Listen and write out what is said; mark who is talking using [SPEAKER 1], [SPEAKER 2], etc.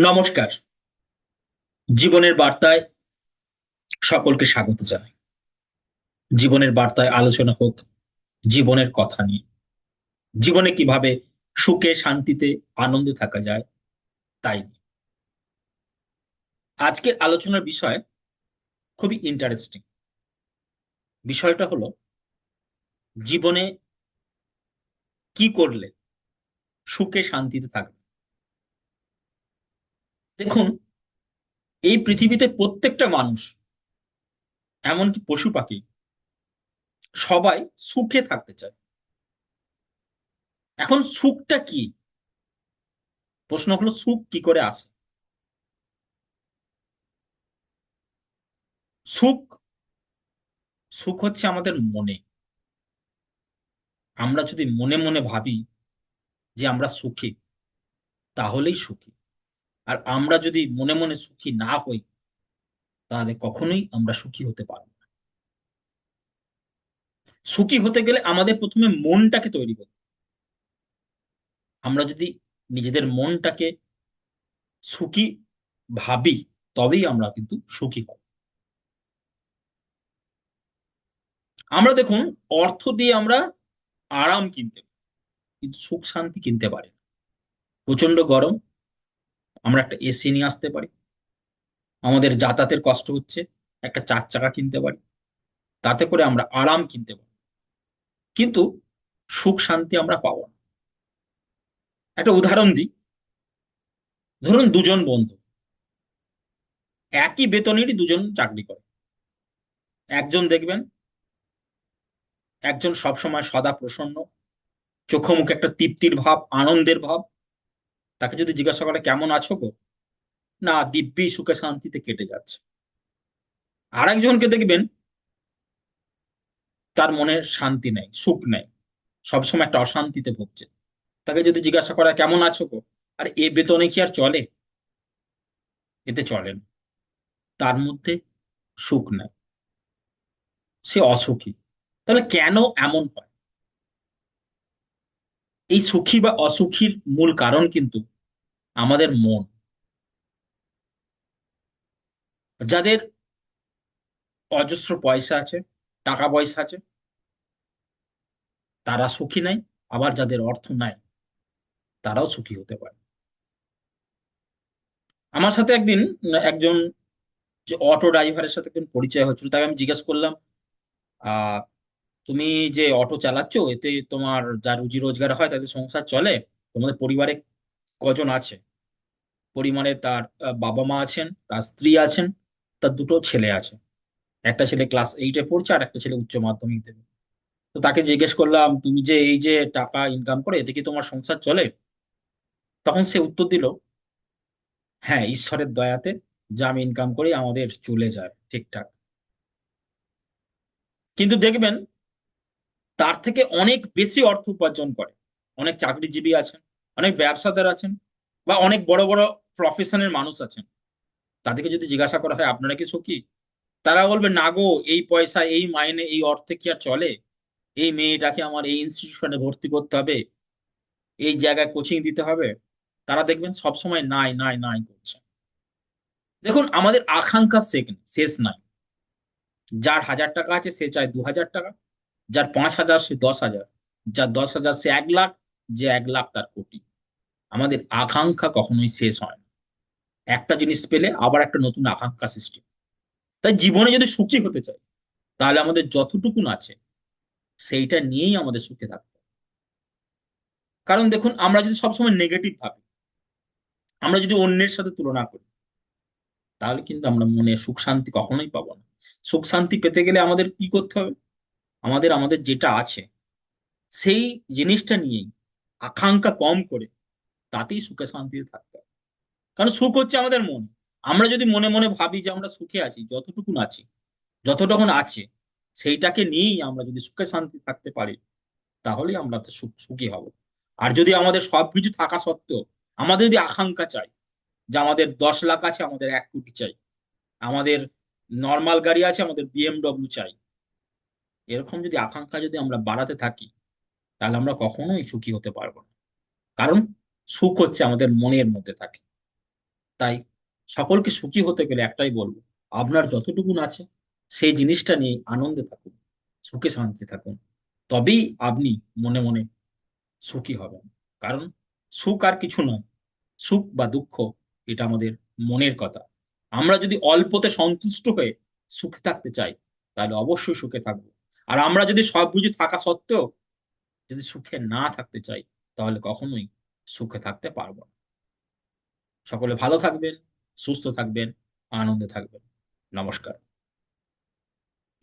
[SPEAKER 1] নমস্কার। জীবনের বার্তায় সকলকে স্বাগত জানাই। জীবনের বার্তায় আলোচনা হোক জীবনের কথা নিয়ে। জীবনে কিভাবে সুখে শান্তিতে আনন্দে থাকা যায় তাই নিয়ে। আজকের আলোচনার বিষয় খুবই ইন্টারেস্টিং। বিষয়টা হলো জীবনে কি করলে সুখে শান্তিতে থাকবে। দেখুন, এই পৃথিবীতে প্রত্যেকটা মানুষ, এমনকি পশু পাখি, সবাই সুখে থাকতে চায়। এখন সুখটা কি? প্রশ্ন হলো সুখ কি করে আসে। সুখ সুখ হচ্ছে আমাদের মনে। আমরা যদি মনে মনে ভাবি যে আমরা সুখী, তাহলেই সুখী। আর আমরা যদি মনে মনে সুখী না হই, তাহলে কখনোই আমরা সুখী হতে পারবো না। সুখী হতে গেলে আমাদের প্রথমে মনটাকে তৈরি করতে হবে। আমরা যদি নিজেদের মনটাকে সুখী ভাবি, তবেই আমরা কিন্তু সুখী হব। আমরা দেখুন, অর্থ দিয়ে আমরা আরাম কিনতে পারি, কিন্তু সুখ শান্তি কিনতে পারি না। প্রচন্ড গরম, আমরা একটা এসি নিয়ে আসতে পারি। আমাদের যাতায়াতের কষ্ট হচ্ছে, একটা চার চাকা কিনতে পারি। তাতে করে আমরা আরাম কিনতে পারি, কিন্তু সুখ শান্তি আমরা পাবো না। একটা উদাহরণ দিই। ধরুন, দুজন বন্ধু একই বেতনেরই দুজন চাকরি করে। একজন দেখবেন, একজন সবসময় সদা প্রসন্ন, চোখে মুখে একটা তৃপ্তির ভাব, আনন্দের ভাব। তাকে যদি জিজ্ঞাসা করে কেমন আছো গো, না, দিব্যি সুখে শান্তিতে কেটে যাচ্ছে। আর একজনকে দেখবেন, তার মনে শান্তি নেই, সুখ নেই, সবসময় একটা অশান্তিতে ভুগছে। তাকে যদি জিজ্ঞাসা করা কেমন আছো গো, আর এ বেতনে কি আর চলে? এতে চলে না। তার মধ্যে সুখ নাই, সে অসুখী। তাহলে কেন এমন হয়? এই সুখী বা অসুখীর মূল কারণ কিন্তু আমাদের মন। যাদের অজস্র পয়সা আছে, টাকা পয়সা আছে, তারা সুখী নাই। আবার যাদের অর্থ নাই, তারাও সুখী হতে পারে। আমার সাথে একদিন একজন যে অটো ড্রাইভারের সাথে একদিন পরিচয় হচ্ছিল, তাকে আমি জিজ্ঞেস করলাম, আহ তুমি যে অটো চালাচ্ছ, এতে তোমার যা রুজি রোজগার হয় তাতে সংসার চলে? তোমাদের পরিবারে কজন আছে? পরিবারে তার বাবা মা আছেন, তার স্ত্রী আছেন, তার দুটো ছেলে আছে। একটা ছেলে ক্লাস 8-এ পড়ছে, আর একটা ছেলে উচ্চ মাধ্যমিক দেবে। তো তাকে জিজ্ঞেস করলাম, তুমি যে এই যে টাকা ইনকাম করে, এতে কি তোমার সংসার চলে? তখন সে উত্তর দিল, হ্যাঁ, ঈশ্বরের দয়াতে যা আমি ইনকাম করি আমাদের চলে যায় ঠিকঠাক। কিন্তু দেখবেন, তার থেকে অনেক বেশি অর্থ উপার্জন করে অনেক চাকরিজীবী আছেন, অনেক ব্যবসাদার আছেন, বা অনেক বড় বড় প্রফেশনের মানুষ আছেন। তাদেরকে যদি জিজ্ঞাসা করা হয় আপনারা কি সুখী, তারা বলবে, না গো, এই পয়সা, এই মাইনে, এই অর্থে কি আর চলে? এই মেয়েটাকে আমার এই ইনস্টিটিউশনে ভর্তি করতে হবে, এই জায়গায় কোচিং দিতে হবে। তারা দেখবেন সবসময় নাই নাই নাই করছে। দেখুন, আমাদের আকাঙ্ক্ষা শেষ নাই। যার 1000 টাকা আছে সে চায় 2000 টাকা, যার 5,000 সে 10,000, যার 10,000 সে 1 লাখ, যে 1 লাখ তার কোটি। আমাদের আকাঙ্ক্ষা কখনোই শেষ হয় না। একটা জিনিস পেলে আবার একটা নতুন আকাঙ্ক্ষা সৃষ্টি হয়। তাই জীবনে যদি সুখী হতে চাই, তাহলে আমাদের যতটুকুন আছে সেইটা নিয়েই আমাদের সুখে থাকতে হবে। কারণ দেখুন, আমরা যদি সবসময় নেগেটিভ ভাবি, আমরা যদি অন্যের সাথে তুলনা করি, তাহলে কিন্তু আমরা মনে সুখ শান্তি কখনোই পাবো না। সুখ শান্তি পেতে গেলে আমাদের কি করতে হবে? আমাদের আমাদের যেটা আছে সেই জিনিসটা নিয়েই, আকাঙ্ক্ষা কম করে, তাতেই সুখে শান্তিতে থাকতে হবে। কারণ সুখ হচ্ছে আমাদের মন। আমরা যদি মনে মনে ভাবি যে আমরা সুখে আছি, যতটুকুন আছি, যতটুকুন আছে, সেইটাকে নিয়েই আমরা যদি সুখে শান্তি থাকতে পারি, তাহলেই আমরা তো সুখী হব। আর যদি আমাদের সবকিছু থাকা সত্ত্বেও আমাদের যদি আকাঙ্ক্ষা চাই যে আমাদের 10 লাখ আছে, আমাদের 1 কোটি চাই, আমাদের নর্মাল গাড়ি আছে, আমাদের বিএমডব্লিউ চাই, এরকম যদি আকাঙ্ক্ষা যদি আমরা বাড়াতে থাকি, তাহলে আমরা কখনোই সুখী হতে পারবো না। কারণ সুখ হচ্ছে আমাদের মনের মধ্যে থাকে। তাই সকলকে সুখী হতে গেলে একটাই বলবো, আপনার যতটুকুন আছে সেই জিনিসটা নিয়ে আনন্দে থাকুন, সুখে শান্তি থাকুন। তবেই আপনি মনে মনে সুখী হবেন। কারণ সুখ আর কিছু নয়, সুখ বা দুঃখ এটা আমাদের মনের কথা। আমরা যদি অল্পতে সন্তুষ্ট হয়ে সুখে থাকতে চাই, তাহলে অবশ্যই সুখে থাকবো। আর আমরা যদি সব কিছু থাকা সত্ত্বেও যদি সুখে না থাকতে চাই, তাহলে কখনোই সুখে থাকতে পারবো না। সকলে ভালো থাকবেন, সুস্থ থাকবেন, আনন্দে থাকবেন। নমস্কার।